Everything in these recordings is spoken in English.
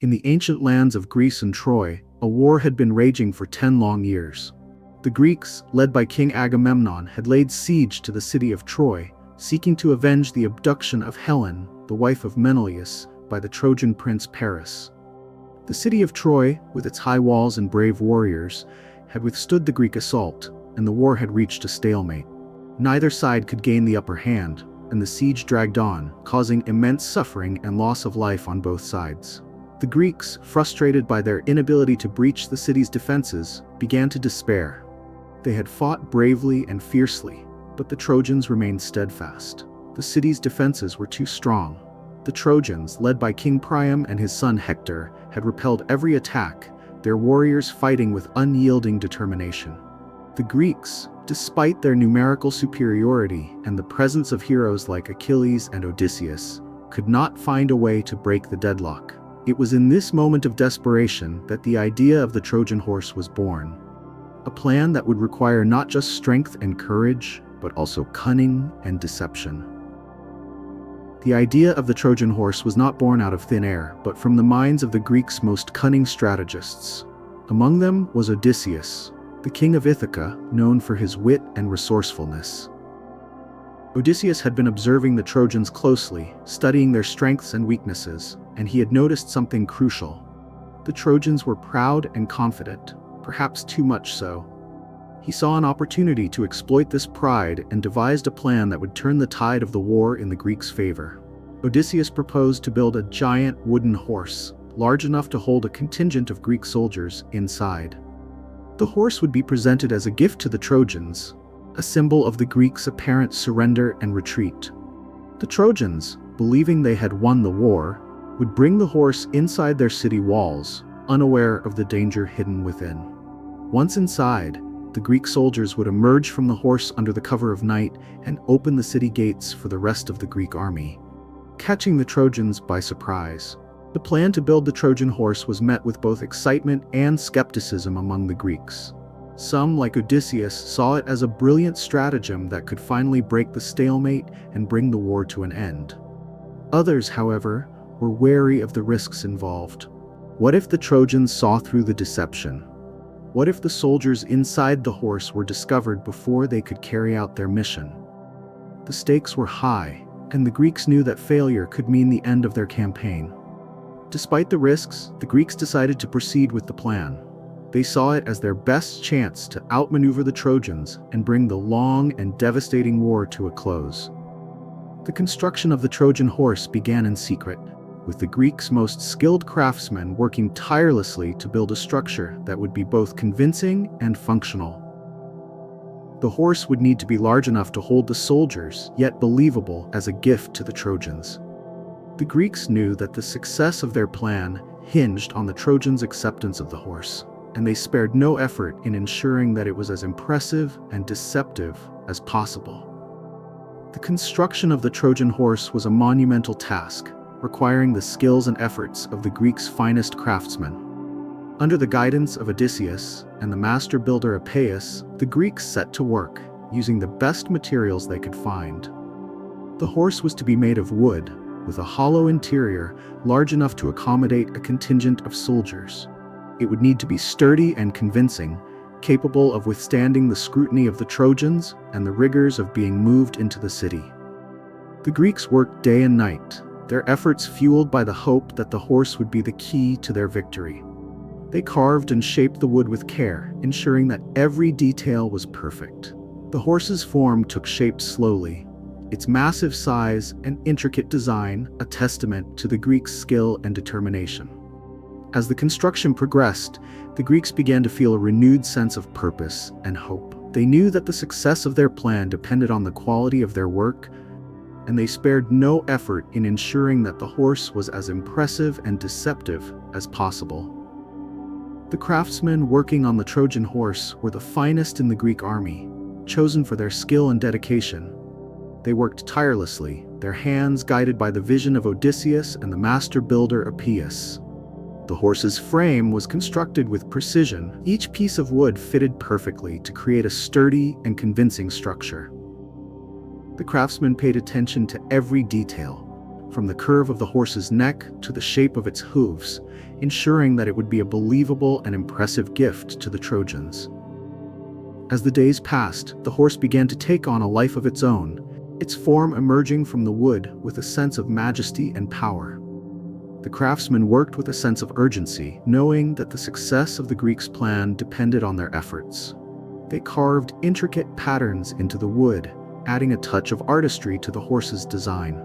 In the ancient lands of Greece and Troy, a war had been raging for 10 long years. The Greeks, led by King Agamemnon, had laid siege to the city of Troy, seeking to avenge the abduction of Helen, the wife of Menelaus, by the Trojan prince Paris. The city of Troy, with its high walls and brave warriors, had withstood the Greek assault, and the war had reached a stalemate. Neither side could gain the upper hand, and the siege dragged on, causing immense suffering and loss of life on both sides. The Greeks, frustrated by their inability to breach the city's defenses, began to despair. They had fought bravely and fiercely, but the Trojans remained steadfast. The city's defenses were too strong. The Trojans, led by King Priam and his son Hector, had repelled every attack, their warriors fighting with unyielding determination. The Greeks, despite their numerical superiority and the presence of heroes like Achilles and Odysseus, could not find a way to break the deadlock. It was in this moment of desperation that the idea of the Trojan Horse was born. A plan that would require not just strength and courage, but also cunning and deception. The idea of the Trojan Horse was not born out of thin air, but from the minds of the Greeks' most cunning strategists. Among them was Odysseus, the king of Ithaca, known for his wit and resourcefulness. Odysseus had been observing the Trojans closely, studying their strengths and weaknesses, and he had noticed something crucial. The Trojans were proud and confident, perhaps too much so. He saw an opportunity to exploit this pride and devised a plan that would turn the tide of the war in the Greeks' favor. Odysseus proposed to build a giant wooden horse, large enough to hold a contingent of Greek soldiers inside. The horse would be presented as a gift to the Trojans, a symbol of the Greeks' apparent surrender and retreat. The Trojans, believing they had won the war, would bring the horse inside their city walls, unaware of the danger hidden within. Once inside, the Greek soldiers would emerge from the horse under the cover of night and open the city gates for the rest of the Greek army, catching the Trojans by surprise. The plan to build the Trojan horse was met with both excitement and skepticism among the Greeks. Some, like Odysseus, saw it as a brilliant stratagem that could finally break the stalemate and bring the war to an end. Others, however, were wary of the risks involved. What if the Trojans saw through the deception? What if the soldiers inside the horse were discovered before they could carry out their mission? The stakes were high, and the Greeks knew that failure could mean the end of their campaign. Despite the risks, the Greeks decided to proceed with the plan. They saw it as their best chance to outmaneuver the Trojans and bring the long and devastating war to a close. The construction of the Trojan horse began in secret, with the Greeks' most skilled craftsmen working tirelessly to build a structure that would be both convincing and functional. The horse would need to be large enough to hold the soldiers, yet believable as a gift to the Trojans. The Greeks knew that the success of their plan hinged on the Trojans' acceptance of the horse, and they spared no effort in ensuring that it was as impressive and deceptive as possible. The construction of the Trojan horse was a monumental task, requiring the skills and efforts of the Greeks' finest craftsmen. Under the guidance of Odysseus and the master builder Epeius, the Greeks set to work, using the best materials they could find. The horse was to be made of wood, with a hollow interior large enough to accommodate a contingent of soldiers. It would need to be sturdy and convincing, capable of withstanding the scrutiny of the Trojans and the rigors of being moved into the city. The Greeks worked day and night, their efforts fueled by the hope that the horse would be the key to their victory. They carved and shaped the wood with care, ensuring that every detail was perfect. The horse's form took shape slowly, its massive size and intricate design a testament to the Greeks' skill and determination. As the construction progressed, the Greeks began to feel a renewed sense of purpose and hope. They knew that the success of their plan depended on the quality of their work, and they spared no effort in ensuring that the horse was as impressive and deceptive as possible. The craftsmen working on the Trojan horse were the finest in the Greek army, chosen for their skill and dedication. They worked tirelessly, their hands guided by the vision of Odysseus and the master builder Epeius. The horse's frame was constructed with precision. Each piece of wood fitted perfectly to create a sturdy and convincing structure. The craftsmen paid attention to every detail, from the curve of the horse's neck to the shape of its hooves, ensuring that it would be a believable and impressive gift to the Trojans. As the days passed, the horse began to take on a life of its own, its form emerging from the wood with a sense of majesty and power. The craftsmen worked with a sense of urgency, knowing that the success of the Greeks' plan depended on their efforts. They carved intricate patterns into the wood, adding a touch of artistry to the horse's design.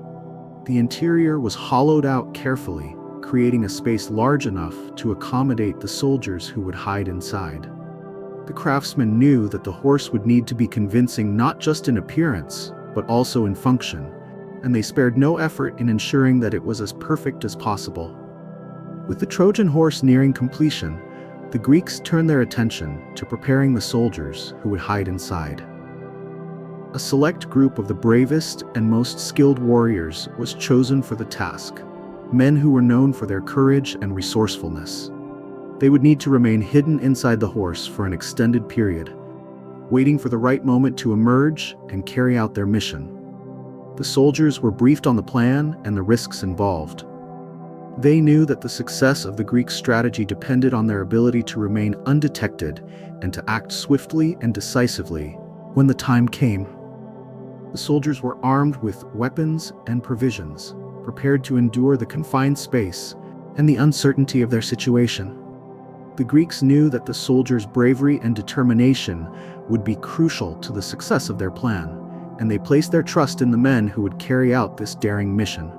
The interior was hollowed out carefully, creating a space large enough to accommodate the soldiers who would hide inside. The craftsmen knew that the horse would need to be convincing not just in appearance, but also in function, and they spared no effort in ensuring that it was as perfect as possible. With the Trojan horse nearing completion, the Greeks turned their attention to preparing the soldiers who would hide inside. A select group of the bravest and most skilled warriors was chosen for the task, men who were known for their courage and resourcefulness. They would need to remain hidden inside the horse for an extended period, waiting for the right moment to emerge and carry out their mission. The soldiers were briefed on the plan and the risks involved. They knew that the success of the Greek strategy depended on their ability to remain undetected and to act swiftly and decisively when the time came. The soldiers were armed with weapons and provisions, prepared to endure the confined space and the uncertainty of their situation. The Greeks knew that the soldiers' bravery and determination would be crucial to the success of their plan, and they placed their trust in the men who would carry out this daring mission.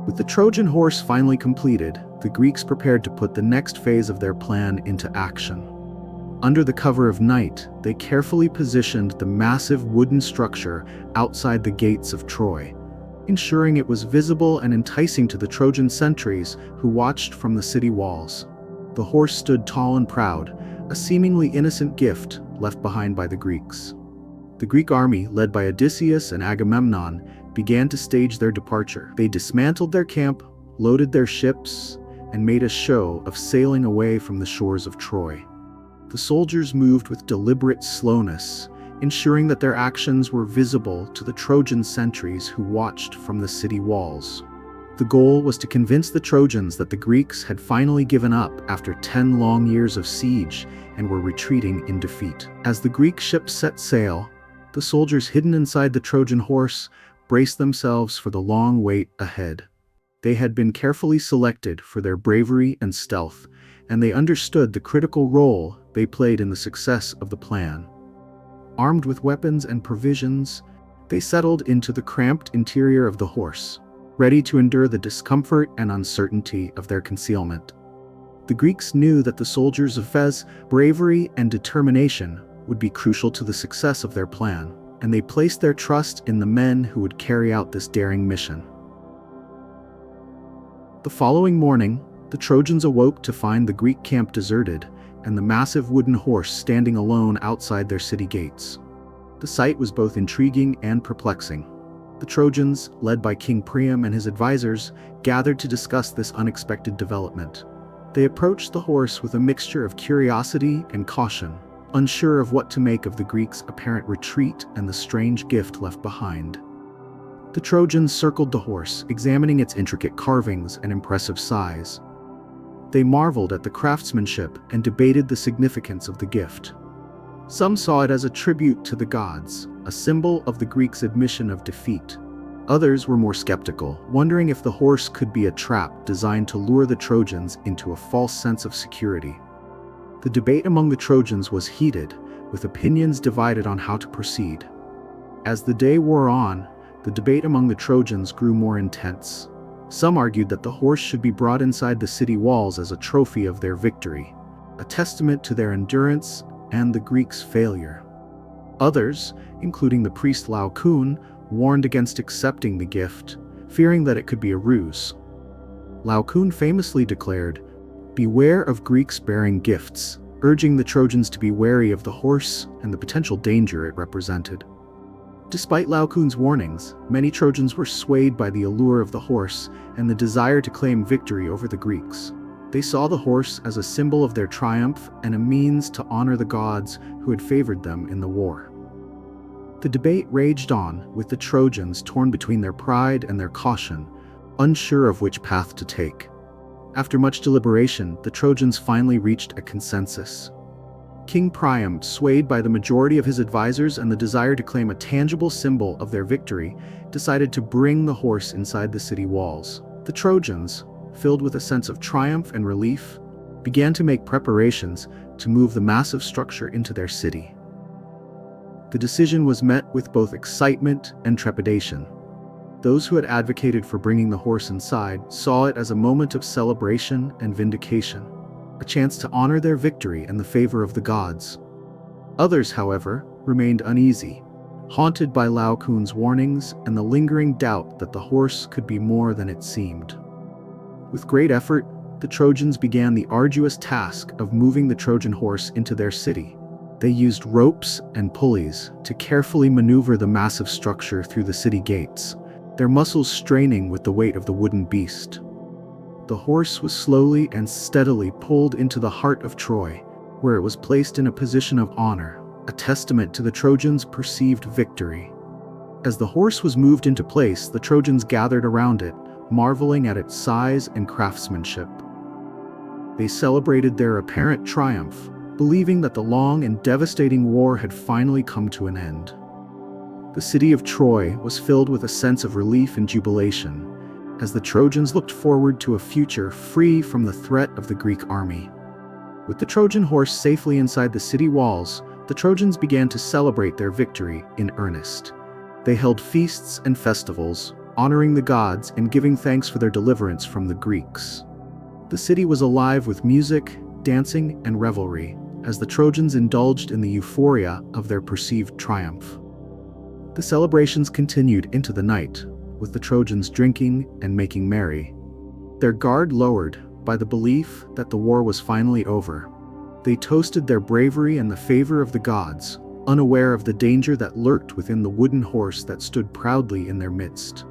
With the Trojan horse finally completed, the Greeks prepared to put the next phase of their plan into action. Under the cover of night, they carefully positioned the massive wooden structure outside the gates of Troy, ensuring it was visible and enticing to the Trojan sentries who watched from the city walls. The horse stood tall and proud, a seemingly innocent gift left behind by the Greeks. The Greek army, led by Odysseus and Agamemnon, began to stage their departure. They dismantled their camp, loaded their ships, and made a show of sailing away from the shores of Troy. The soldiers moved with deliberate slowness, ensuring that their actions were visible to the Trojan sentries who watched from the city walls. The goal was to convince the Trojans that the Greeks had finally given up after 10 long years of siege and were retreating in defeat. As the Greek ships set sail, the soldiers hidden inside the Trojan horse braced themselves for the long wait ahead. They had been carefully selected for their bravery and stealth, and they understood the critical role they played in the success of the plan. Armed with weapons and provisions, they settled into the cramped interior of the horse, ready to endure the discomfort and uncertainty of their concealment. The Greeks knew that the soldiers of Fez' bravery and determination would be crucial to the success of their plan, and they placed their trust in the men who would carry out this daring mission. The following morning, the Trojans awoke to find the Greek camp deserted and the massive wooden horse standing alone outside their city gates. The sight was both intriguing and perplexing. The Trojans, led by King Priam and his advisors, gathered to discuss this unexpected development. They approached the horse with a mixture of curiosity and caution, unsure of what to make of the Greeks' apparent retreat and the strange gift left behind. The Trojans circled the horse, examining its intricate carvings and impressive size. They marveled at the craftsmanship and debated the significance of the gift. Some saw it as a tribute to the gods, a symbol of the Greeks' admission of defeat. Others were more skeptical, wondering if the horse could be a trap designed to lure the Trojans into a false sense of security. The debate among the Trojans was heated, with opinions divided on how to proceed. As the day wore on, the debate among the Trojans grew more intense. Some argued that the horse should be brought inside the city walls as a trophy of their victory, a testament to their endurance and the Greeks' failure. Others, including the priest Laocoon, warned against accepting the gift, fearing that it could be a ruse. Laocoon famously declared, "Beware of Greeks bearing gifts," urging the Trojans to be wary of the horse and the potential danger it represented. Despite Laocoon's warnings, many Trojans were swayed by the allure of the horse and the desire to claim victory over the Greeks. They saw the horse as a symbol of their triumph and a means to honor the gods who had favored them in the war. The debate raged on, with the Trojans torn between their pride and their caution, unsure of which path to take. After much deliberation, the Trojans finally reached a consensus. King Priam, swayed by the majority of his advisors and the desire to claim a tangible symbol of their victory, decided to bring the horse inside the city walls. The Trojans, filled with a sense of triumph and relief, began to make preparations to move the massive structure into their city. The decision was met with both excitement and trepidation. Those who had advocated for bringing the horse inside saw it as a moment of celebration and vindication, a chance to honor their victory and the favor of the gods. Others, however, remained uneasy, haunted by Laocoon's warnings and the lingering doubt that the horse could be more than it seemed. With great effort, the Trojans began the arduous task of moving the Trojan horse into their city. They used ropes and pulleys to carefully maneuver the massive structure through the city gates, their muscles straining with the weight of the wooden beast. The horse was slowly and steadily pulled into the heart of Troy, where it was placed in a position of honor, a testament to the Trojans' perceived victory. As the horse was moved into place, the Trojans gathered around it, marveling at its size and craftsmanship. They celebrated their apparent triumph, believing that the long and devastating war had finally come to an end. The city of Troy was filled with a sense of relief and jubilation, as the Trojans looked forward to a future free from the threat of the Greek army. With the Trojan horse safely inside the city walls, the Trojans began to celebrate their victory in earnest. They held feasts and festivals, honoring the gods and giving thanks for their deliverance from the Greeks. The city was alive with music, dancing, and revelry, as the Trojans indulged in the euphoria of their perceived triumph. The celebrations continued into the night, with the Trojans drinking and making merry, their guard lowered by the belief that the war was finally over. They toasted their bravery and the favor of the gods, unaware of the danger that lurked within the wooden horse that stood proudly in their midst.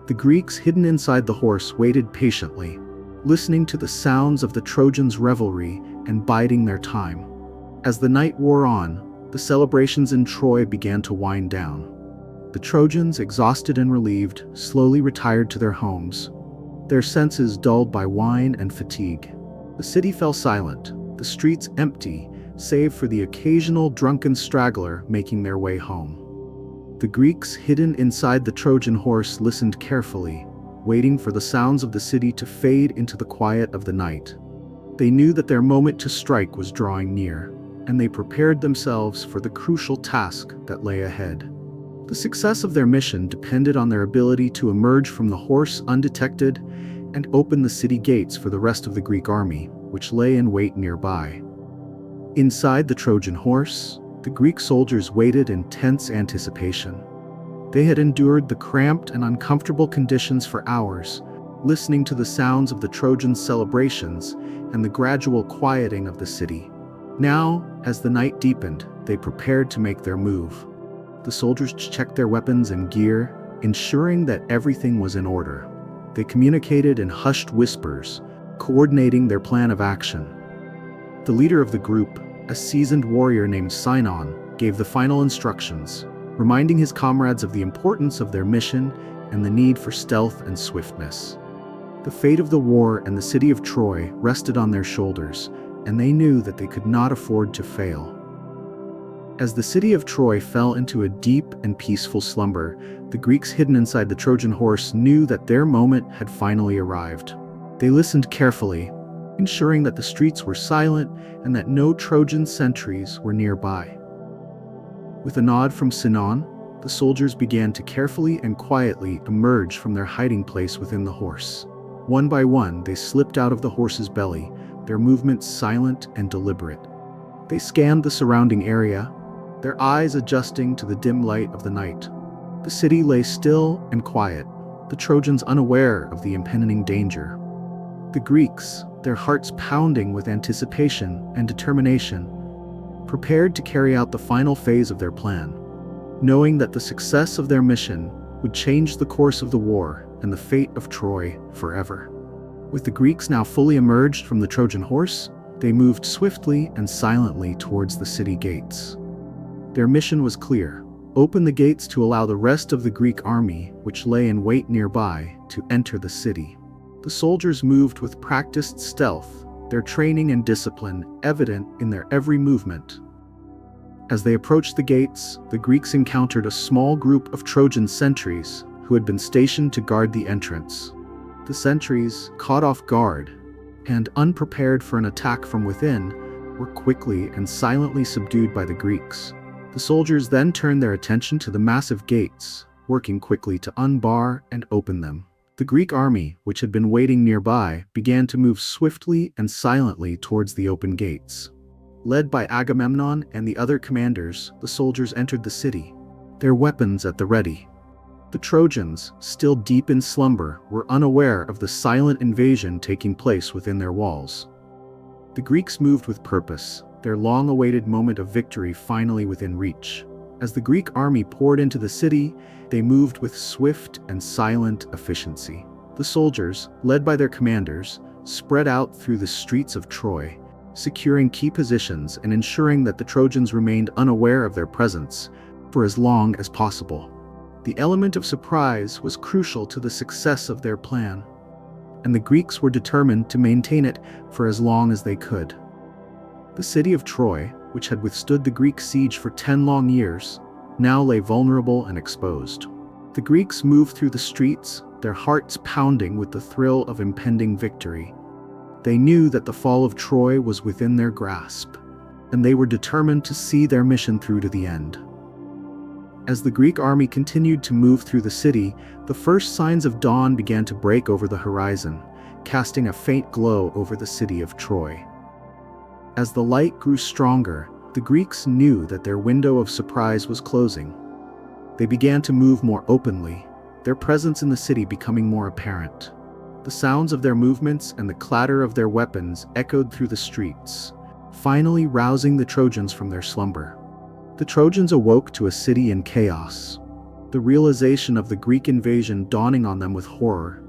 The Greeks hidden inside the horse waited patiently, listening to the sounds of the Trojans' revelry and biding their time. As the night wore on, the celebrations in Troy began to wind down. The Trojans, exhausted and relieved, slowly retired to their homes, their senses dulled by wine and fatigue. The city fell silent, the streets empty, save for the occasional drunken straggler making their way home. The Greeks hidden inside the Trojan horse listened carefully, waiting for the sounds of the city to fade into the quiet of the night. They knew that their moment to strike was drawing near, and they prepared themselves for the crucial task that lay ahead. The success of their mission depended on their ability to emerge from the horse undetected and open the city gates for the rest of the Greek army, which lay in wait nearby. Inside the Trojan horse, the Greek soldiers waited in tense anticipation. They had endured the cramped and uncomfortable conditions for hours, listening to the sounds of the Trojans' celebrations and the gradual quieting of the city. Now, as the night deepened, they prepared to make their move. The soldiers checked their weapons and gear, ensuring that everything was in order. They communicated in hushed whispers, coordinating their plan of action. The leader of the group, a seasoned warrior named Sinon, gave the final instructions, reminding his comrades of the importance of their mission and the need for stealth and swiftness. The fate of the war and the city of Troy rested on their shoulders, and they knew that they could not afford to fail. As the city of Troy fell into a deep and peaceful slumber, the Greeks hidden inside the Trojan horse knew that their moment had finally arrived. They listened carefully, ensuring that the streets were silent and that no Trojan sentries were nearby. With a nod from Sinon, the soldiers began to carefully and quietly emerge from their hiding place within the horse. One by one, they slipped out of the horse's belly, their movements silent and deliberate. They scanned the surrounding area, their eyes adjusting to the dim light of the night. The city lay still and quiet, the Trojans unaware of the impending danger. The Greeks, their hearts pounding with anticipation and determination, prepared to carry out the final phase of their plan, knowing that the success of their mission would change the course of the war and the fate of Troy forever. With the Greeks now fully emerged from the Trojan horse, they moved swiftly and silently towards the city gates. Their mission was clear: opened the gates to allow the rest of the Greek army, which lay in wait nearby, to enter the city. The soldiers moved with practiced stealth, their training and discipline evident in their every movement. As they approached the gates, the Greeks encountered a small group of Trojan sentries who had been stationed to guard the entrance. The sentries, caught off guard and unprepared for an attack from within, were quickly and silently subdued by the Greeks. The soldiers then turned their attention to the massive gates, working quickly to unbar and open them. The Greek army, which had been waiting nearby, began to move swiftly and silently towards the open gates. Led by Agamemnon and the other commanders, the soldiers entered the city, their weapons at the ready. The Trojans, still deep in slumber, were unaware of the silent invasion taking place within their walls. The Greeks moved with purpose, their long-awaited moment of victory finally within reach. As the Greek army poured into the city, they moved with swift and silent efficiency. The soldiers, led by their commanders, spread out through the streets of Troy, securing key positions and ensuring that the Trojans remained unaware of their presence for as long as possible. The element of surprise was crucial to the success of their plan, and the Greeks were determined to maintain it for as long as they could. The city of Troy, which had withstood the Greek siege for 10 long years, now lay vulnerable and exposed. The Greeks moved through the streets, their hearts pounding with the thrill of impending victory. They knew that the fall of Troy was within their grasp, and they were determined to see their mission through to the end. As the Greek army continued to move through the city, the first signs of dawn began to break over the horizon, casting a faint glow over the city of Troy. As the light grew stronger, the Greeks knew that their window of surprise was closing. They began to move more openly, their presence in the city becoming more apparent. The sounds of their movements and the clatter of their weapons echoed through the streets, finally rousing the Trojans from their slumber. The Trojans awoke to a city in chaos, the realization of the Greek invasion dawning on them with horror.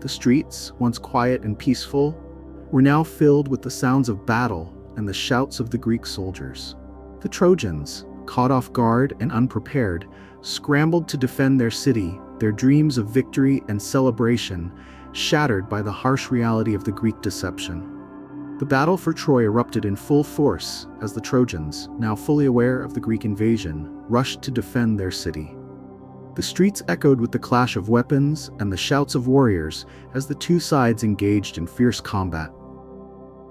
The streets, once quiet and peaceful, were now filled with the sounds of battle and the shouts of the Greek soldiers. The Trojans, caught off guard and unprepared, scrambled to defend their city, their dreams of victory and celebration shattered by the harsh reality of the Greek deception. The battle for Troy erupted in full force as the Trojans, now fully aware of the Greek invasion, rushed to defend their city. The streets echoed with the clash of weapons and the shouts of warriors as the two sides engaged in fierce combat.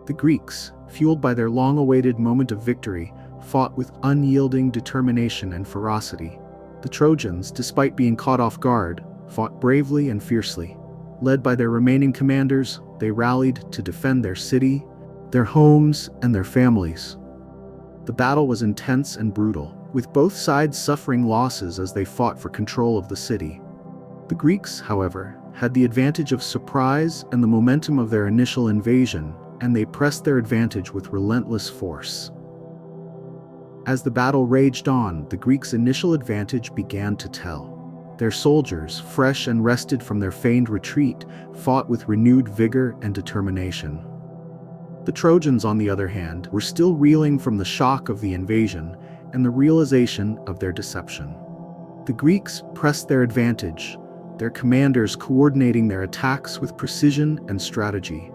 The Greeks, fueled by their long-awaited moment of victory, fought with unyielding determination and ferocity. The Trojans, despite being caught off guard, fought bravely and fiercely. Led by their remaining commanders, they rallied to defend their city, their homes, and their families. The battle was intense and brutal, with both sides suffering losses as they fought for control of the city. The Greeks, however, had the advantage of surprise and the momentum of their initial invasion, and they pressed their advantage with relentless force. As the battle raged on, the Greeks' initial advantage began to tell. Their soldiers, fresh and rested from their feigned retreat, fought with renewed vigor and determination. The Trojans, on the other hand, were still reeling from the shock of the invasion and the realization of their deception. The Greeks pressed their advantage, their commanders coordinating their attacks with precision and strategy.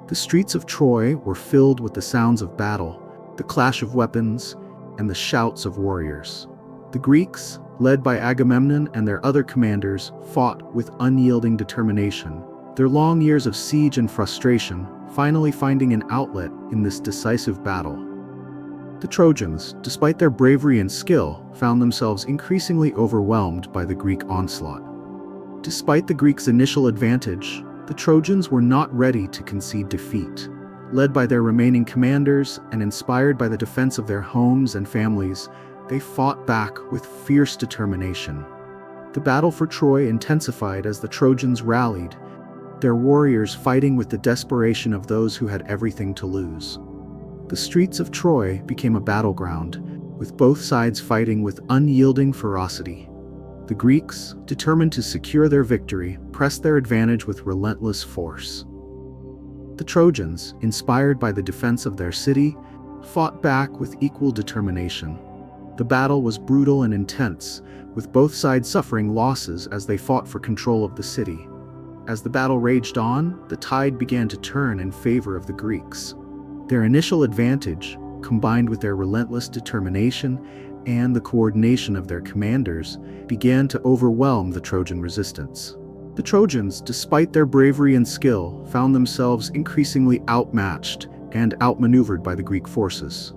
The streets of Troy were filled with the sounds of battle, the clash of weapons, and the shouts of warriors. The Greeks, led by Agamemnon and their other commanders, fought with unyielding determination, their long years of siege and frustration finally finding an outlet in this decisive battle. The Trojans, despite their bravery and skill, found themselves increasingly overwhelmed by the Greek onslaught. Despite the Greeks' initial advantage, the Trojans were not ready to concede defeat. Led by their remaining commanders and inspired by the defense of their homes and families, they fought back with fierce determination. The battle for Troy intensified as the Trojans rallied, their warriors fighting with the desperation of those who had everything to lose. The streets of Troy became a battleground, with both sides fighting with unyielding ferocity. The Greeks, determined to secure their victory, pressed their advantage with relentless force. The Trojans, inspired by the defense of their city, fought back with equal determination. The battle was brutal and intense, with both sides suffering losses as they fought for control of the city. As the battle raged on, the tide began to turn in favor of the Greeks. Their initial advantage, combined with their relentless determination and the coordination of their commanders, began to overwhelm the Trojan resistance. The Trojans, despite their bravery and skill, found themselves increasingly outmatched and outmaneuvered by the Greek forces.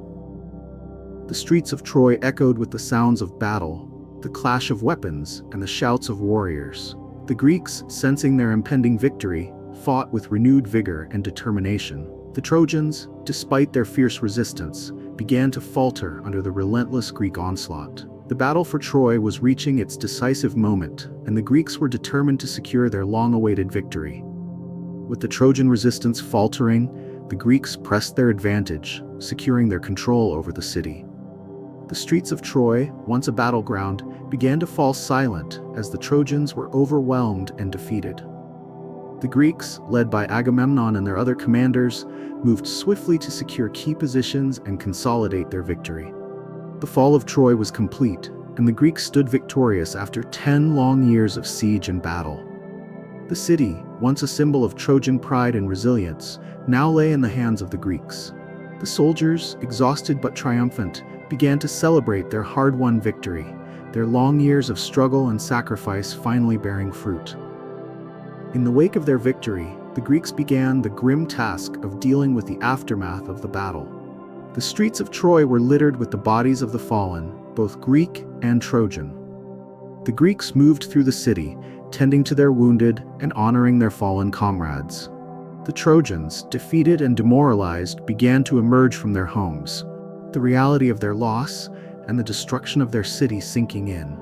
The streets of Troy echoed with the sounds of battle, the clash of weapons, and the shouts of warriors. The Greeks, sensing their impending victory, fought with renewed vigor and determination. The Trojans, despite their fierce resistance, began to falter under the relentless Greek onslaught. The battle for Troy was reaching its decisive moment, and the Greeks were determined to secure their long-awaited victory. With the Trojan resistance faltering, the Greeks pressed their advantage, securing their control over the city. The streets of Troy, once a battleground, began to fall silent as the Trojans were overwhelmed and defeated. The Greeks, led by Agamemnon and their other commanders, moved swiftly to secure key positions and consolidate their victory. The fall of Troy was complete, and the Greeks stood victorious after 10 long years of siege and battle. The city, once a symbol of Trojan pride and resilience, now lay in the hands of the Greeks. The soldiers, exhausted but triumphant, began to celebrate their hard-won victory, their long years of struggle and sacrifice finally bearing fruit. In the wake of their victory, the Greeks began the grim task of dealing with the aftermath of the battle. The streets of Troy were littered with the bodies of the fallen, both Greek and Trojan. The Greeks moved through the city, tending to their wounded and honoring their fallen comrades. The Trojans, defeated and demoralized, began to emerge from their homes, the reality of their loss and the destruction of their city sinking in.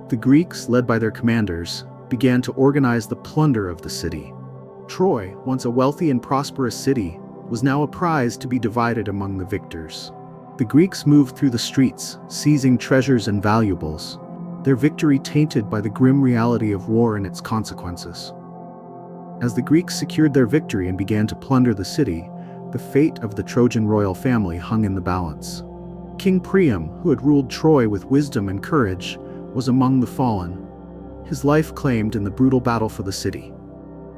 The Greeks, led by their commanders, began to organize the plunder of the city. Troy, once a wealthy and prosperous city, was now a prize to be divided among the victors. The Greeks moved through the streets, seizing treasures and valuables, their victory tainted by the grim reality of war and its consequences. As the Greeks secured their victory and began to plunder the city, the fate of the Trojan royal family hung in the balance. King Priam, who had ruled Troy with wisdom and courage, was among the fallen, his life claimed in the brutal battle for the city.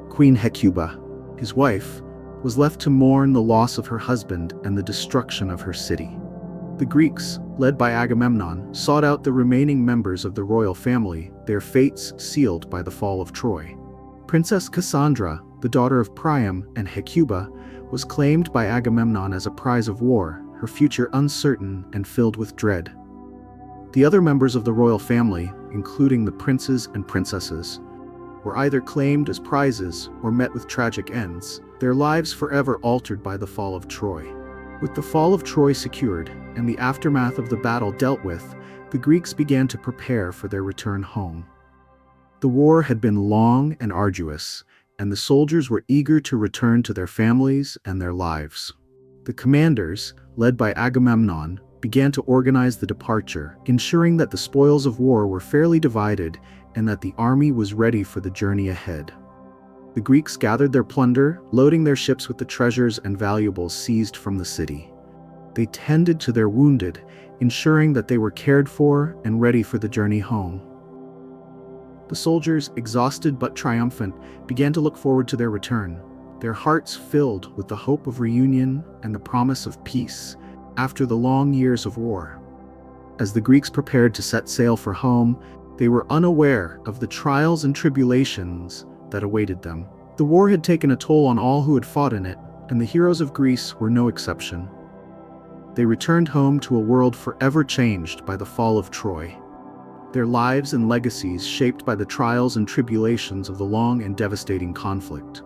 Queen Hecuba, his wife, was left to mourn the loss of her husband and the destruction of her city. The Greeks, led by Agamemnon, sought out the remaining members of the royal family, their fates sealed by the fall of Troy. Princess Cassandra, the daughter of Priam and Hecuba, was claimed by Agamemnon as a prize of war, her future uncertain and filled with dread. The other members of the royal family, including the princes and princesses, were either claimed as prizes or met with tragic ends, their lives forever altered by the fall of Troy. With the fall of Troy secured and the aftermath of the battle dealt with, the Greeks began to prepare for their return home. The war had been long and arduous, and the soldiers were eager to return to their families and their lives. The commanders, led by Agamemnon, began to organize the departure, ensuring that the spoils of war were fairly divided and that the army was ready for the journey ahead. The Greeks gathered their plunder, loading their ships with the treasures and valuables seized from the city. They tended to their wounded, ensuring that they were cared for and ready for the journey home. The soldiers, exhausted but triumphant, began to look forward to their return, their hearts filled with the hope of reunion and the promise of peace after the long years of war. As the Greeks prepared to set sail for home, they were unaware of the trials and tribulations that awaited them. The war had taken a toll on all who had fought in it, and the heroes of Greece were no exception. They returned home to a world forever changed by the fall of Troy, their lives and legacies shaped by the trials and tribulations of the long and devastating conflict.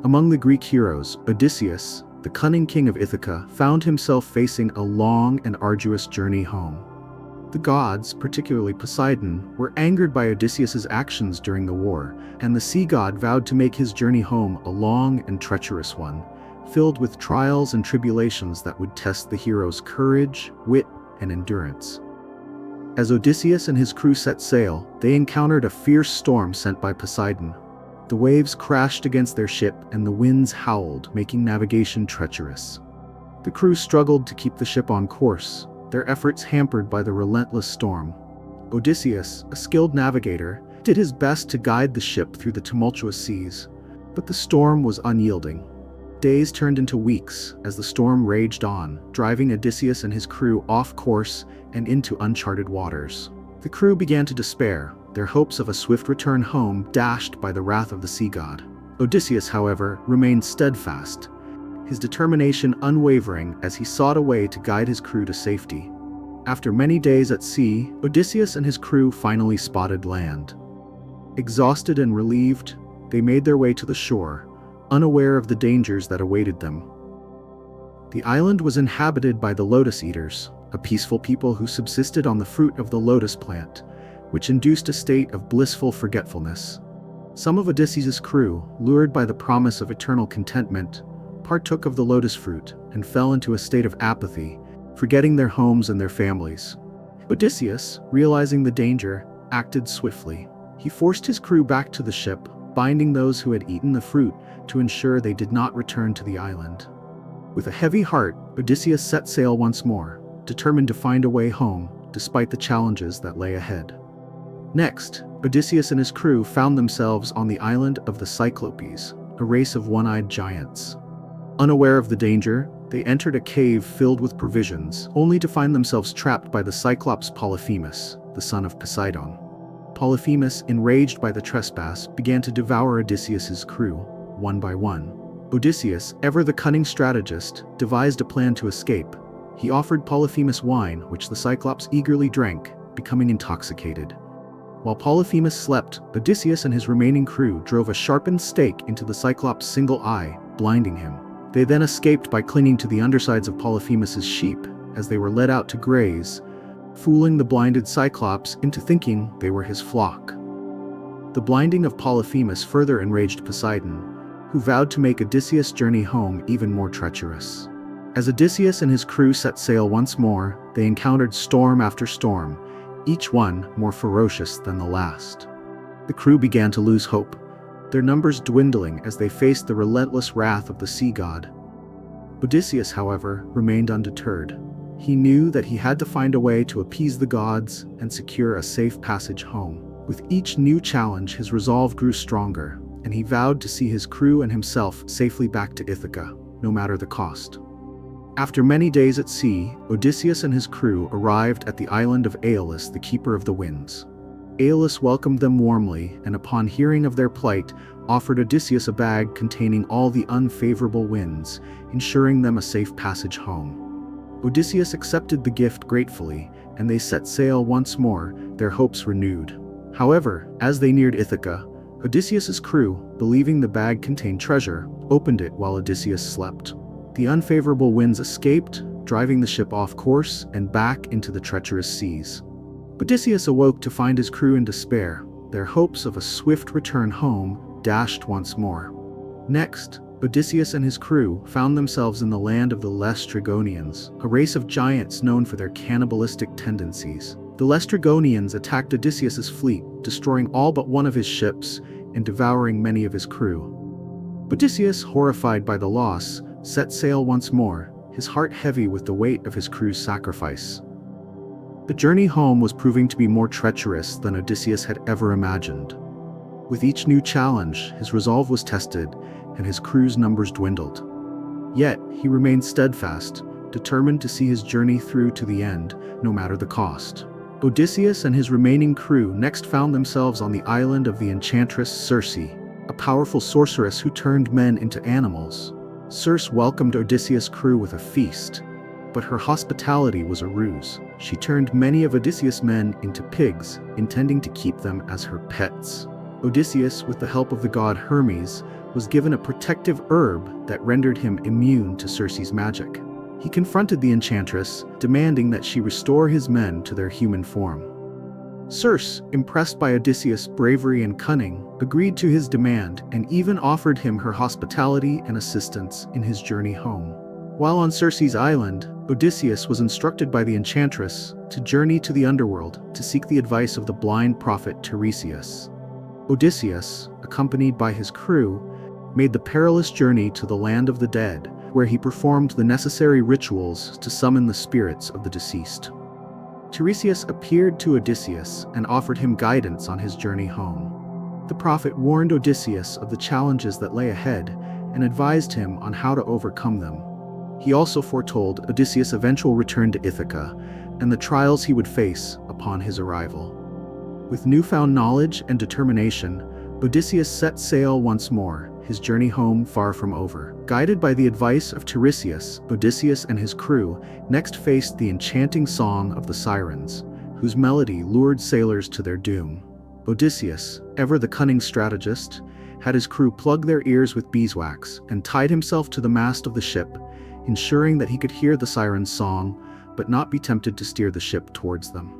Among the Greek heroes, Odysseus, the cunning king of Ithaca, found himself facing a long and arduous journey home. The gods, particularly Poseidon, were angered by Odysseus's actions during the war, and the sea god vowed to make his journey home a long and treacherous one, filled with trials and tribulations that would test the hero's courage, wit, and endurance. As Odysseus and his crew set sail, they encountered a fierce storm sent by Poseidon. The waves crashed against their ship and the winds howled, making navigation treacherous. The crew struggled to keep the ship on course, their efforts hampered by the relentless storm. Odysseus, a skilled navigator, did his best to guide the ship through the tumultuous seas, but the storm was unyielding. Days turned into weeks as the storm raged on, driving Odysseus and his crew off course and into uncharted waters. The crew began to despair, their hopes of a swift return home dashed by the wrath of the sea god. Odysseus, however, remained steadfast, his determination unwavering as he sought a way to guide his crew to safety. After many days at sea, Odysseus and his crew finally spotted land. Exhausted and relieved, they made their way to the shore, unaware of the dangers that awaited them. The island was inhabited by the lotus eaters, a peaceful people who subsisted on the fruit of the lotus plant, which induced a state of blissful forgetfulness. Some of Odysseus' crew, lured by the promise of eternal contentment, partook of the lotus fruit and fell into a state of apathy, forgetting their homes and their families. Odysseus, realizing the danger, acted swiftly. He forced his crew back to the ship, binding those who had eaten the fruit to ensure they did not return to the island. With a heavy heart, Odysseus set sail once more, determined to find a way home, despite the challenges that lay ahead. Next, Odysseus and his crew found themselves on the island of the Cyclopes, a race of one-eyed giants. Unaware of the danger, they entered a cave filled with provisions, only to find themselves trapped by the Cyclops Polyphemus, the son of Poseidon. Polyphemus, enraged by the trespass, began to devour Odysseus' crew, one by one. Odysseus, ever the cunning strategist, devised a plan to escape. He offered Polyphemus wine, which the Cyclops eagerly drank, becoming intoxicated. While Polyphemus slept, Odysseus and his remaining crew drove a sharpened stake into the Cyclops' single eye, blinding him. They then escaped by clinging to the undersides of Polyphemus' sheep, as they were led out to graze, fooling the blinded Cyclops into thinking they were his flock. The blinding of Polyphemus further enraged Poseidon, who vowed to make Odysseus' journey home even more treacherous. As Odysseus and his crew set sail once more, they encountered storm after storm, each one more ferocious than the last. The crew began to lose hope, their numbers dwindling as they faced the relentless wrath of the sea god. Odysseus, however, remained undeterred. He knew that he had to find a way to appease the gods and secure a safe passage home. With each new challenge, his resolve grew stronger, and he vowed to see his crew and himself safely back to Ithaca, no matter the cost. After many days at sea, Odysseus and his crew arrived at the island of Aeolus, the keeper of the winds. Aeolus welcomed them warmly, and upon hearing of their plight, offered Odysseus a bag containing all the unfavorable winds, ensuring them a safe passage home. Odysseus accepted the gift gratefully, and they set sail once more, their hopes renewed. However, as they neared Ithaca, Odysseus' crew, believing the bag contained treasure, opened it while Odysseus slept. The unfavorable winds escaped, driving the ship off course and back into the treacherous seas. Odysseus awoke to find his crew in despair, their hopes of a swift return home dashed once more. Next, Odysseus and his crew found themselves in the land of the Laestrygonians, a race of giants known for their cannibalistic tendencies. The Laestrygonians attacked Odysseus' fleet, destroying all but one of his ships and devouring many of his crew. Odysseus, horrified by the loss, set sail once more, his heart heavy with the weight of his crew's sacrifice. The journey home was proving to be more treacherous than Odysseus had ever imagined. With each new challenge, his resolve was tested, and his crew's numbers dwindled. Yet, he remained steadfast, determined to see his journey through to the end, no matter the cost. Odysseus and his remaining crew next found themselves on the island of the enchantress Circe, a powerful sorceress who turned men into animals. Circe welcomed Odysseus' crew with a feast, but her hospitality was a ruse. She turned many of Odysseus' men into pigs, intending to keep them as her pets. Odysseus, with the help of the god Hermes, was given a protective herb that rendered him immune to Circe's magic. He confronted the enchantress, demanding that she restore his men to their human form. Circe, impressed by Odysseus' bravery and cunning, agreed to his demand and even offered him her hospitality and assistance in his journey home. While on Circe's island, Odysseus was instructed by the enchantress to journey to the underworld to seek the advice of the blind prophet Tiresias. Odysseus, accompanied by his crew, made the perilous journey to the land of the dead, where he performed the necessary rituals to summon the spirits of the deceased. Tiresias appeared to Odysseus and offered him guidance on his journey home. The prophet warned Odysseus of the challenges that lay ahead and advised him on how to overcome them. He also foretold Odysseus' eventual return to Ithaca and the trials he would face upon his arrival. With newfound knowledge and determination, Odysseus set sail once more, his journey home far from over. Guided by the advice of Tiresias, Odysseus and his crew next faced the enchanting song of the sirens, whose melody lured sailors to their doom. Odysseus, ever the cunning strategist, had his crew plug their ears with beeswax and tied himself to the mast of the ship, ensuring that he could hear the sirens' song but not be tempted to steer the ship towards them.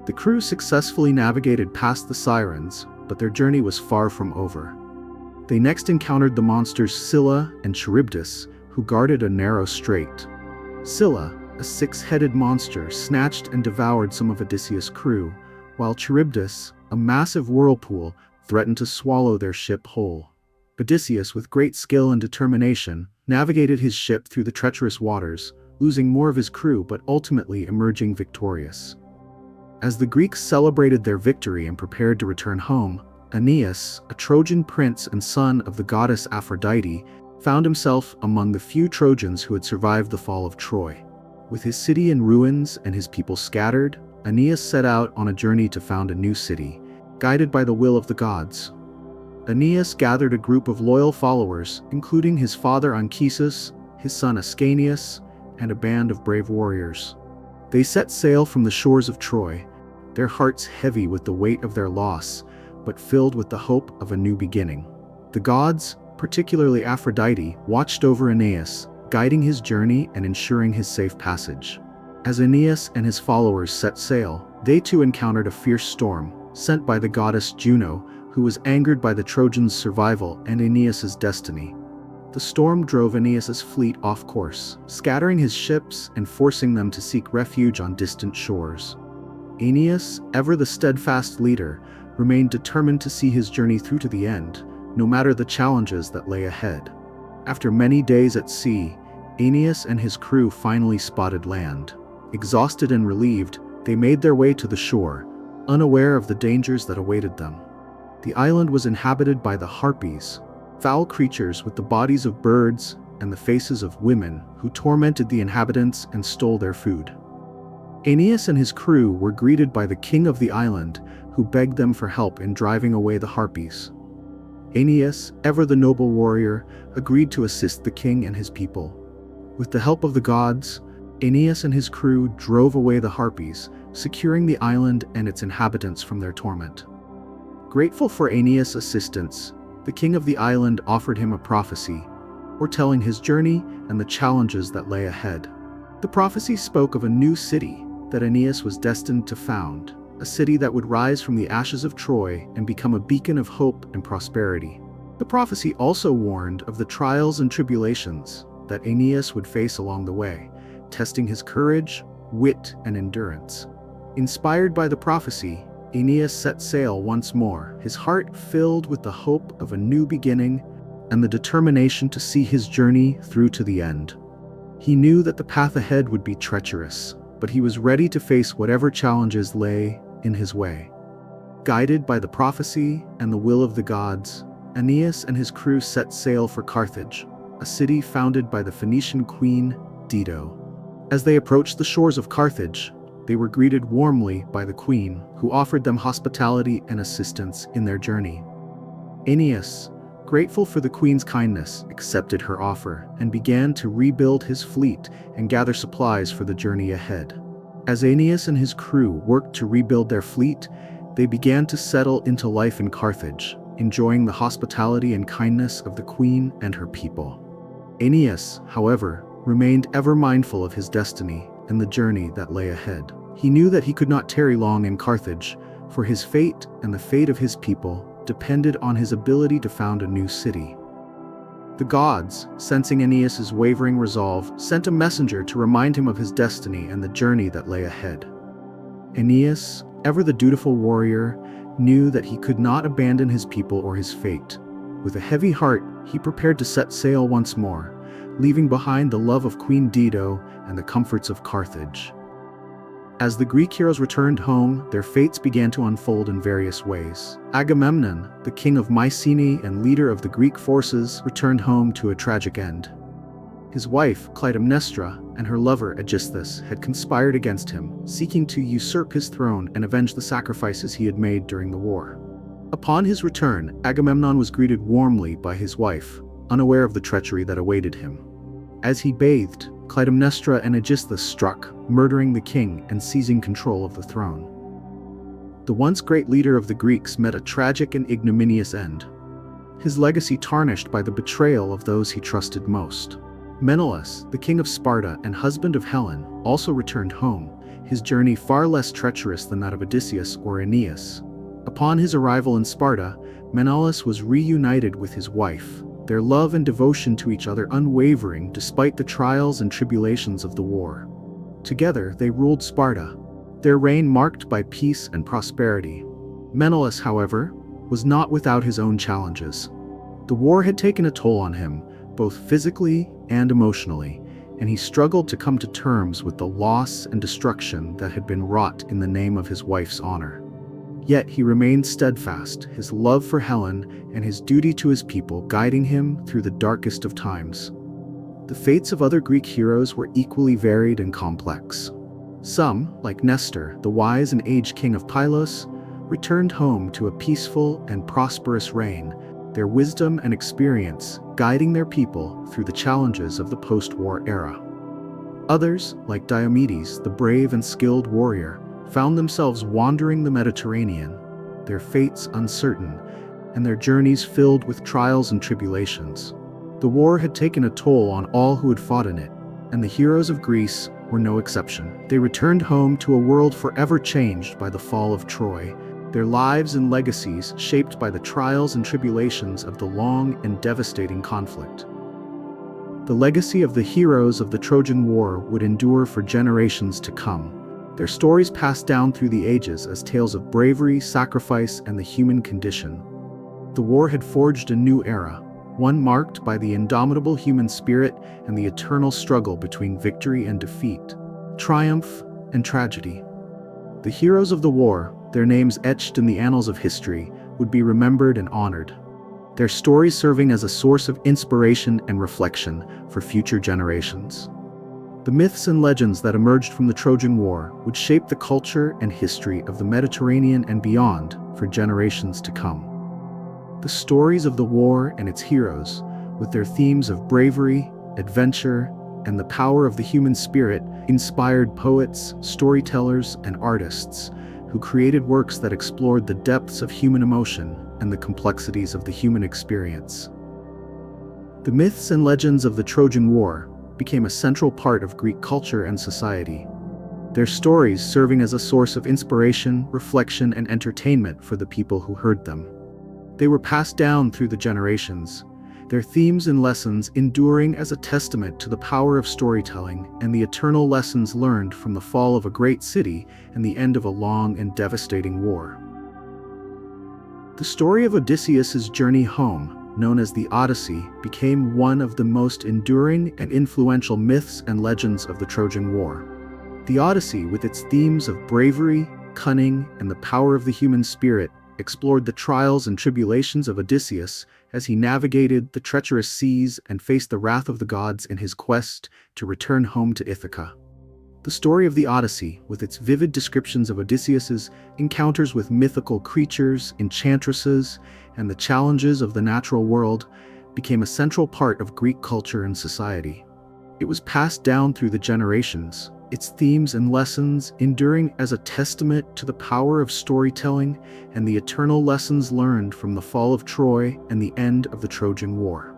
The crew successfully navigated past the sirens, but their journey was far from over. They next encountered the monsters Scylla and Charybdis, who guarded a narrow strait. Scylla, a six-headed monster, snatched and devoured some of Odysseus' crew, while Charybdis, a massive whirlpool, threatened to swallow their ship whole. Odysseus, with great skill and determination, navigated his ship through the treacherous waters, losing more of his crew but ultimately emerging victorious. As the Greeks celebrated their victory and prepared to return home, Aeneas, a Trojan prince and son of the goddess Aphrodite, found himself among the few Trojans who had survived the fall of Troy. With his city in ruins and his people scattered, Aeneas set out on a journey to found a new city, guided by the will of the gods. Aeneas gathered a group of loyal followers, including his father Anchises, his son Ascanius, and a band of brave warriors. They set sail from the shores of Troy, their hearts heavy with the weight of their loss, but filled with the hope of a new beginning. The gods, particularly Aphrodite, watched over Aeneas, guiding his journey and ensuring his safe passage. As Aeneas and his followers set sail, they too encountered a fierce storm, sent by the goddess Juno, who was angered by the Trojans' survival and Aeneas' destiny. The storm drove Aeneas' fleet off course, scattering his ships and forcing them to seek refuge on distant shores. Aeneas, ever the steadfast leader, remained determined to see his journey through to the end, no matter the challenges that lay ahead. After many days at sea, Aeneas and his crew finally spotted land. Exhausted and relieved, they made their way to the shore, unaware of the dangers that awaited them. The island was inhabited by the Harpies, foul creatures with the bodies of birds and the faces of women who tormented the inhabitants and stole their food. Aeneas and his crew were greeted by the king of the island, who begged them for help in driving away the Harpies. Aeneas, ever the noble warrior, agreed to assist the king and his people. With the help of the gods, Aeneas and his crew drove away the Harpies, securing the island and its inhabitants from their torment. Grateful for Aeneas' assistance, the king of the island offered him a prophecy, foretelling his journey and the challenges that lay ahead. The prophecy spoke of a new city that Aeneas was destined to found, a city that would rise from the ashes of Troy and become a beacon of hope and prosperity. The prophecy also warned of the trials and tribulations that Aeneas would face along the way, testing his courage, wit, and endurance. Inspired by the prophecy, Aeneas set sail once more, his heart filled with the hope of a new beginning and the determination to see his journey through to the end. He knew that the path ahead would be treacherous, but he was ready to face whatever challenges lay in his way. Guided by the prophecy and the will of the gods, Aeneas and his crew set sail for Carthage, a city founded by the Phoenician queen Dido. As they approached the shores of Carthage, they were greeted warmly by the queen, who offered them hospitality and assistance in their journey. Aeneas, grateful for the queen's kindness, accepted her offer and began to rebuild his fleet and gather supplies for the journey ahead. As Aeneas and his crew worked to rebuild their fleet, they began to settle into life in Carthage, enjoying the hospitality and kindness of the queen and her people. Aeneas, however, remained ever mindful of his destiny and the journey that lay ahead. He knew that he could not tarry long in Carthage, for his fate and the fate of his people depended on his ability to found a new city. The gods, sensing Aeneas' wavering resolve, sent a messenger to remind him of his destiny and the journey that lay ahead. Aeneas, ever the dutiful warrior, knew that he could not abandon his people or his fate. With a heavy heart, he prepared to set sail once more, leaving behind the love of Queen Dido and the comforts of Carthage. As the Greek heroes returned home, their fates began to unfold in various ways. Agamemnon, the king of Mycenae and leader of the Greek forces, returned home to a tragic end. His wife, Clytemnestra, and her lover, Odysseus, had conspired against him, seeking to usurp his throne and avenge the sacrifices he had made during the war. Upon his return, Agamemnon was greeted warmly by his wife, unaware of the treachery that awaited him. As he bathed, Clytemnestra and Odysseus struck, murdering the king and seizing control of the throne. The once great leader of the Greeks met a tragic and ignominious end, his legacy tarnished by the betrayal of those he trusted most. Menelaus, the king of Sparta and husband of Helen, also returned home, his journey far less treacherous than that of Odysseus or Aeneas. Upon his arrival in Sparta, Menelaus was reunited with his wife, their love and devotion to each other unwavering despite the trials and tribulations of the war. Together, they ruled Sparta, their reign marked by peace and prosperity. Menelaus, however, was not without his own challenges. The war had taken a toll on him, both physically and emotionally, and he struggled to come to terms with the loss and destruction that had been wrought in the name of his wife's honor. Yet he remained steadfast, his love for Helen and his duty to his people guiding him through the darkest of times. The fates of other Greek heroes were equally varied and complex. Some, like Nestor, the wise and aged king of Pylos, returned home to a peaceful and prosperous reign, their wisdom and experience guiding their people through the challenges of the post-war era. Others, like Diomedes, the brave and skilled warrior, found themselves wandering the Mediterranean, their fates uncertain, and their journeys filled with trials and tribulations. The war had taken a toll on all who had fought in it, and the heroes of Greece were no exception. They returned home to a world forever changed by the fall of Troy, their lives and legacies shaped by the trials and tribulations of the long and devastating conflict. The legacy of the heroes of the Trojan War would endure for generations to come, their stories passed down through the ages as tales of bravery, sacrifice, and the human condition. The war had forged a new era, one marked by the indomitable human spirit and the eternal struggle between victory and defeat, triumph and tragedy. The heroes of the war, their names etched in the annals of history, would be remembered and honored, their stories serving as a source of inspiration and reflection for future generations. The myths and legends that emerged from the Trojan War would shape the culture and history of the Mediterranean and beyond for generations to come. The stories of the war and its heroes, with their themes of bravery, adventure, and the power of the human spirit, inspired poets, storytellers, and artists who created works that explored the depths of human emotion and the complexities of the human experience. The myths and legends of the Trojan War became a central part of Greek culture and society, their stories serving as a source of inspiration, reflection, and entertainment for the people who heard them. They were passed down through the generations, their themes and lessons enduring as a testament to the power of storytelling and the eternal lessons learned from the fall of a great city and the end of a long and devastating war. The story of Odysseus's journey home, known as the Odyssey, became one of the most enduring and influential myths and legends of the Trojan War. The Odyssey, with its themes of bravery, cunning, and the power of the human spirit, explored the trials and tribulations of Odysseus as he navigated the treacherous seas and faced the wrath of the gods in his quest to return home to Ithaca. The story of the Odyssey, with its vivid descriptions of Odysseus's encounters with mythical creatures, enchantresses, and the challenges of the natural world, became a central part of Greek culture and society. It was passed down through the generations, its themes and lessons enduring as a testament to the power of storytelling and the eternal lessons learned from the fall of Troy and the end of the Trojan War.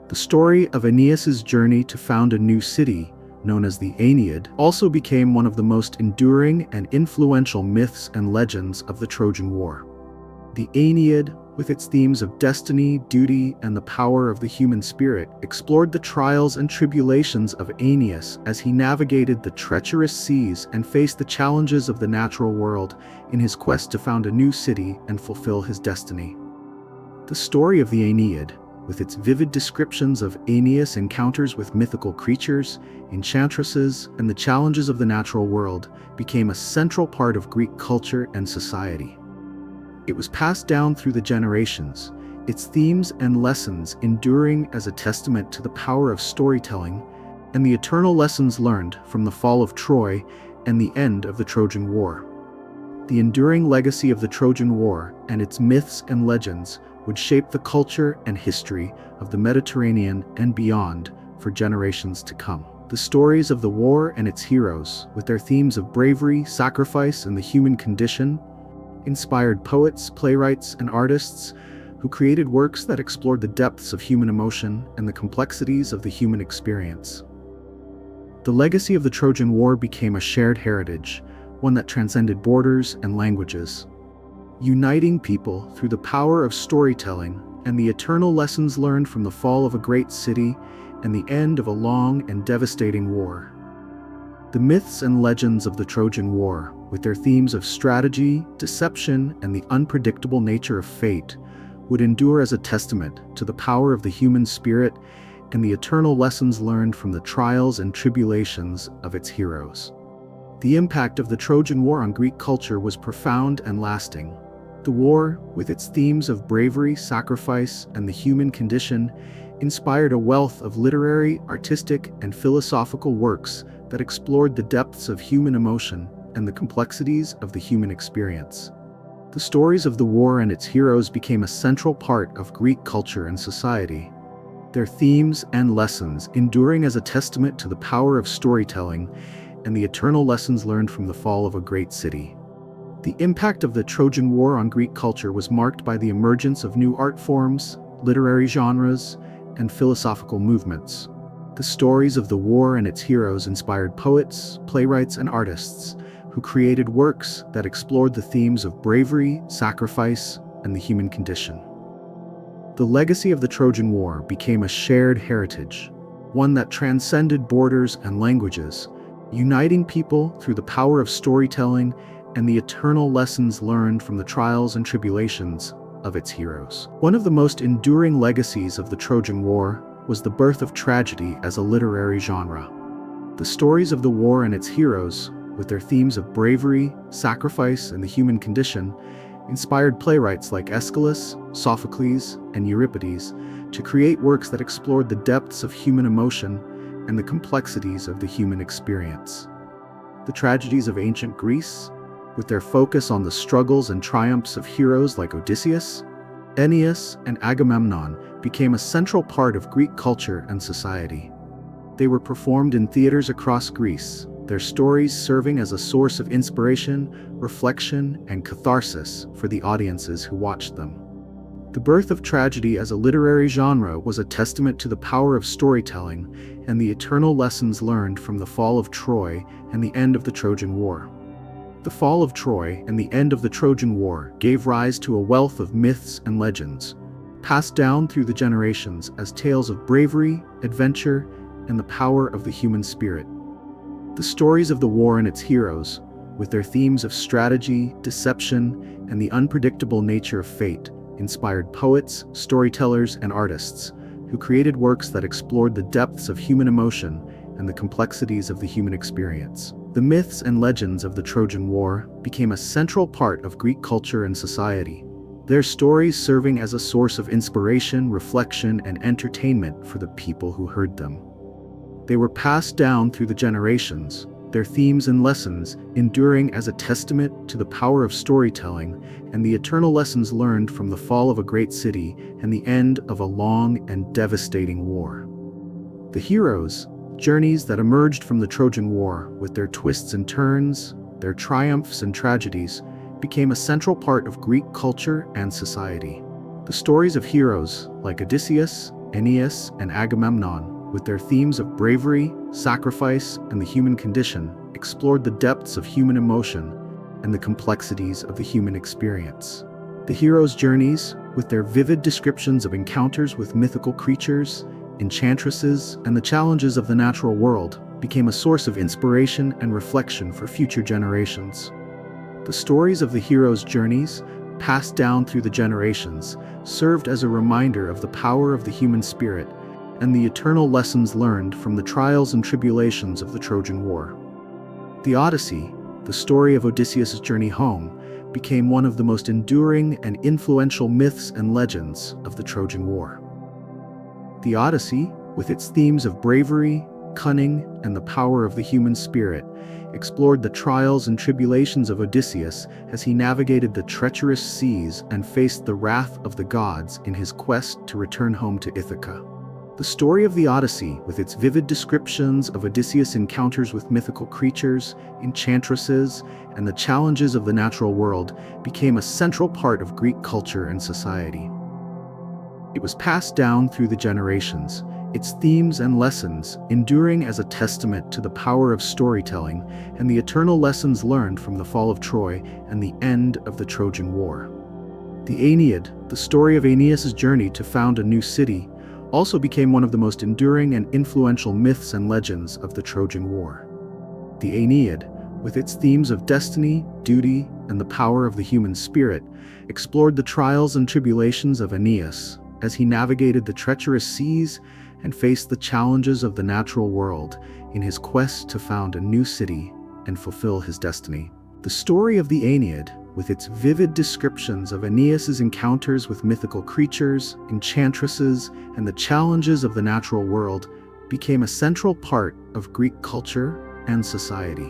The story of Aeneas's journey to found a new city, known as the Aeneid, also became one of the most enduring and influential myths and legends of the Trojan War. The Aeneid, with its themes of destiny, duty, and the power of the human spirit, explored the trials and tribulations of Aeneas as he navigated the treacherous seas and faced the challenges of the natural world in his quest to found a new city and fulfill his destiny. The story of the Aeneid, with its vivid descriptions of Aeneas' encounters with mythical creatures, enchantresses, and the challenges of the natural world, became a central part of Greek culture and society. It was passed down through the generations, its themes and lessons enduring as a testament to the power of storytelling and the eternal lessons learned from the fall of Troy and the end of the Trojan War. The enduring legacy of the Trojan War and its myths and legends would shape the culture and history of the Mediterranean and beyond for generations to come. The stories of the war and its heroes, with their themes of bravery, sacrifice, and the human condition, inspired poets, playwrights, and artists who created works that explored the depths of human emotion and the complexities of the human experience. The legacy of the Trojan War became a shared heritage, one that transcended borders and languages, uniting people through the power of storytelling and the eternal lessons learned from the fall of a great city and the end of a long and devastating war. The myths and legends of the Trojan War, with their themes of strategy, deception, and the unpredictable nature of fate, would endure as a testament to the power of the human spirit and the eternal lessons learned from the trials and tribulations of its heroes. The impact of the Trojan War on Greek culture was profound and lasting. The war, with its themes of bravery, sacrifice, and the human condition, inspired a wealth of literary, artistic, and philosophical works that explored the depths of human emotion and the complexities of the human experience. The stories of the war and its heroes became a central part of Greek culture and society, their themes and lessons enduring as a testament to the power of storytelling and the eternal lessons learned from the fall of a great city. The impact of the Trojan War on Greek culture was marked by the emergence of new art forms, literary genres, and philosophical movements. The stories of the war and its heroes inspired poets, playwrights, and artists who created works that explored the themes of bravery, sacrifice, and the human condition. The legacy of the Trojan War became a shared heritage, one that transcended borders and languages, uniting people through the power of storytelling and the eternal lessons learned from the trials and tribulations of its heroes. One of the most enduring legacies of the Trojan War was the birth of tragedy as a literary genre. The stories of the war and its heroes, with their themes of bravery, sacrifice, and the human condition, inspired playwrights like Aeschylus, Sophocles, and Euripides to create works that explored the depths of human emotion and the complexities of the human experience. The tragedies of ancient Greece, with their focus on the struggles and triumphs of heroes like Odysseus, Aeneas, and Agamemnon, became a central part of Greek culture and society. They were performed in theaters across Greece, their stories serving as a source of inspiration, reflection, and catharsis for the audiences who watched them. The birth of tragedy as a literary genre was a testament to the power of storytelling and the eternal lessons learned from the fall of Troy and the end of the Trojan War. The fall of Troy and the end of the Trojan War gave rise to a wealth of myths and legends, passed down through the generations as tales of bravery, adventure, and the power of the human spirit. The stories of the war and its heroes, with their themes of strategy, deception, and the unpredictable nature of fate, inspired poets, storytellers, and artists who created works that explored the depths of human emotion and the complexities of the human experience. The myths and legends of the Trojan War became a central part of Greek culture and society, their stories serving as a source of inspiration, reflection, and entertainment for the people who heard them. They were passed down through the generations, their themes and lessons enduring as a testament to the power of storytelling and the eternal lessons learned from the fall of a great city and the end of a long and devastating war. The heroes, journeys that emerged from the Trojan War, with their twists and turns, their triumphs and tragedies, became a central part of Greek culture and society. The stories of heroes like Odysseus, Aeneas, and Agamemnon, with their themes of bravery, sacrifice, and the human condition, explored the depths of human emotion and the complexities of the human experience. The heroes' journeys, with their vivid descriptions of encounters with mythical creatures, enchantresses, and the challenges of the natural world, became a source of inspiration and reflection for future generations. The stories of the heroes' journeys, passed down through the generations, served as a reminder of the power of the human spirit and the eternal lessons learned from the trials and tribulations of the Trojan War. The Odyssey, the story of Odysseus' journey home, became one of the most enduring and influential myths and legends of the Trojan War. The Odyssey, with its themes of bravery, cunning, and the power of the human spirit, explored the trials and tribulations of Odysseus as he navigated the treacherous seas and faced the wrath of the gods in his quest to return home to Ithaca. The story of the Odyssey, with its vivid descriptions of Odysseus' encounters with mythical creatures, enchantresses, and the challenges of the natural world, became a central part of Greek culture and society. It was passed down through the generations, its themes and lessons enduring as a testament to the power of storytelling and the eternal lessons learned from the fall of Troy and the end of the Trojan War. The Aeneid, the story of Aeneas' journey to found a new city, also became one of the most enduring and influential myths and legends of the Trojan War. The Aeneid, with its themes of destiny, duty, and the power of the human spirit, explored the trials and tribulations of Aeneas as he navigated the treacherous seas and faced the challenges of the natural world in his quest to found a new city and fulfill his destiny. The story of the Aeneid, with its vivid descriptions of Aeneas' encounters with mythical creatures, enchantresses, and the challenges of the natural world, became a central part of Greek culture and society.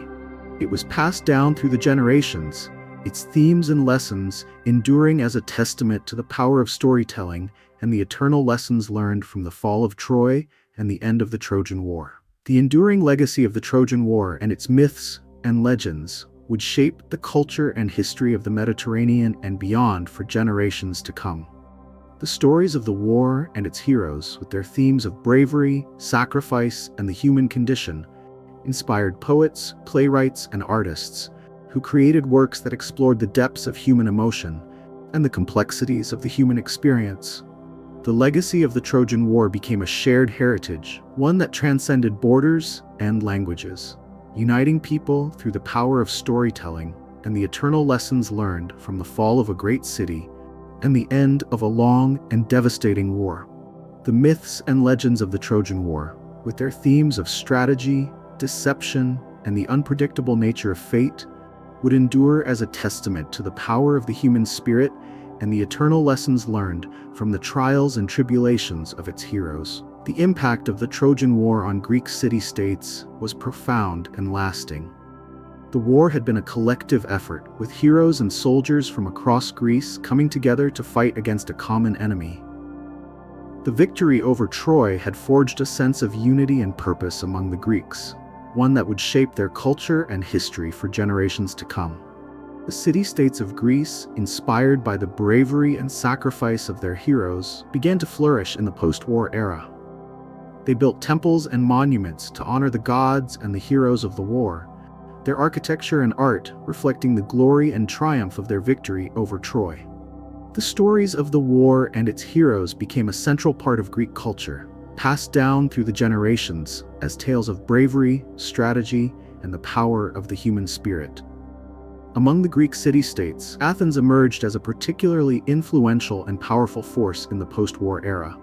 It was passed down through the generations, its themes and lessons enduring as a testament to the power of storytelling and the eternal lessons learned from the fall of Troy and the end of the Trojan War. The enduring legacy of the Trojan War and its myths and legends would shape the culture and history of the Mediterranean and beyond for generations to come. The stories of the war and its heroes, with their themes of bravery, sacrifice, and the human condition, inspired poets, playwrights, and artists who created works that explored the depths of human emotion and the complexities of the human experience. The legacy of the Trojan War became a shared heritage, one that transcended borders and languages, uniting people through the power of storytelling and the eternal lessons learned from the fall of a great city and the end of a long and devastating war. The myths and legends of the Trojan War, with their themes of strategy, deception, and the unpredictable nature of fate, would endure as a testament to the power of the human spirit and the eternal lessons learned from the trials and tribulations of its heroes. The impact of the Trojan War on Greek city-states was profound and lasting. The war had been a collective effort, with heroes and soldiers from across Greece coming together to fight against a common enemy. The victory over Troy had forged a sense of unity and purpose among the Greeks, one that would shape their culture and history for generations to come. The city-states of Greece, inspired by the bravery and sacrifice of their heroes, began to flourish in the post-war era. They built temples and monuments to honor the gods and the heroes of the war, their architecture and art reflecting the glory and triumph of their victory over Troy. The stories of the war and its heroes became a central part of Greek culture, passed down through the generations as tales of bravery, strategy, and the power of the human spirit. Among the Greek city-states, Athens emerged as a particularly influential and powerful force in the post-war era.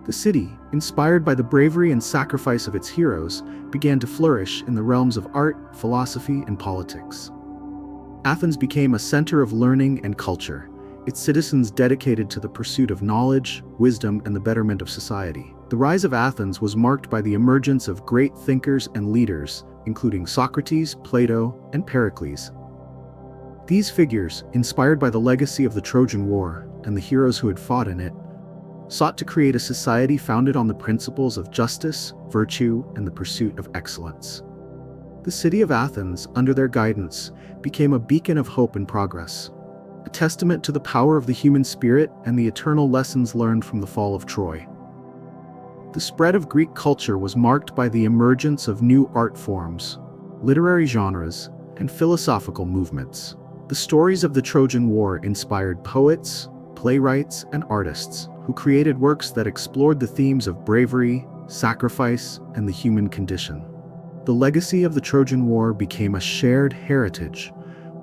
The city, inspired by the bravery and sacrifice of its heroes, began to flourish in the realms of art, philosophy, and politics. Athens became a center of learning and culture, its citizens dedicated to the pursuit of knowledge, wisdom, and the betterment of society. The rise of Athens was marked by the emergence of great thinkers and leaders, including Socrates, Plato, and Pericles. These figures, inspired by the legacy of the Trojan War and the heroes who had fought in it, sought to create a society founded on the principles of justice, virtue, and the pursuit of excellence. The city of Athens, under their guidance, became a beacon of hope and progress, a testament to the power of the human spirit and the eternal lessons learned from the fall of Troy. The spread of Greek culture was marked by the emergence of new art forms, literary genres, and philosophical movements. The stories of the Trojan War inspired poets, playwrights, and artists who created works that explored the themes of bravery, sacrifice, and the human condition. The legacy of the Trojan War became a shared heritage,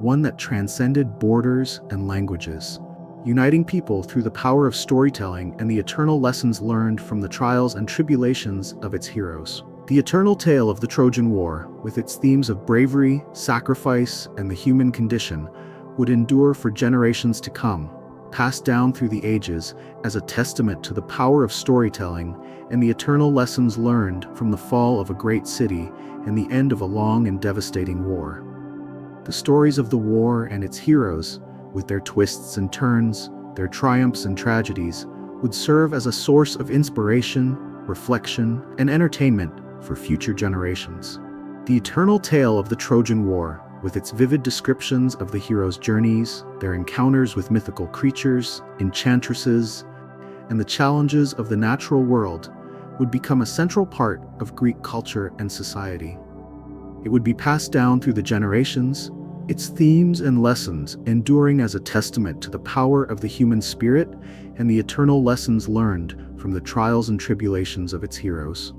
one that transcended borders and languages, uniting people through the power of storytelling and the eternal lessons learned from the trials and tribulations of its heroes. The eternal tale of the Trojan War, with its themes of bravery, sacrifice, and the human condition, would endure for generations to come, passed down through the ages as a testament to the power of storytelling and the eternal lessons learned from the fall of a great city and the end of a long and devastating war. The stories of the war and its heroes, with their twists and turns, their triumphs and tragedies, would serve as a source of inspiration, reflection, and entertainment for future generations. The eternal tale of the Trojan War, with its vivid descriptions of the heroes' journeys, their encounters with mythical creatures, enchantresses, and the challenges of the natural world, would become a central part of Greek culture and society. It would be passed down through the generations, its themes and lessons enduring as a testament to the power of the human spirit and the eternal lessons learned from the trials and tribulations of its heroes.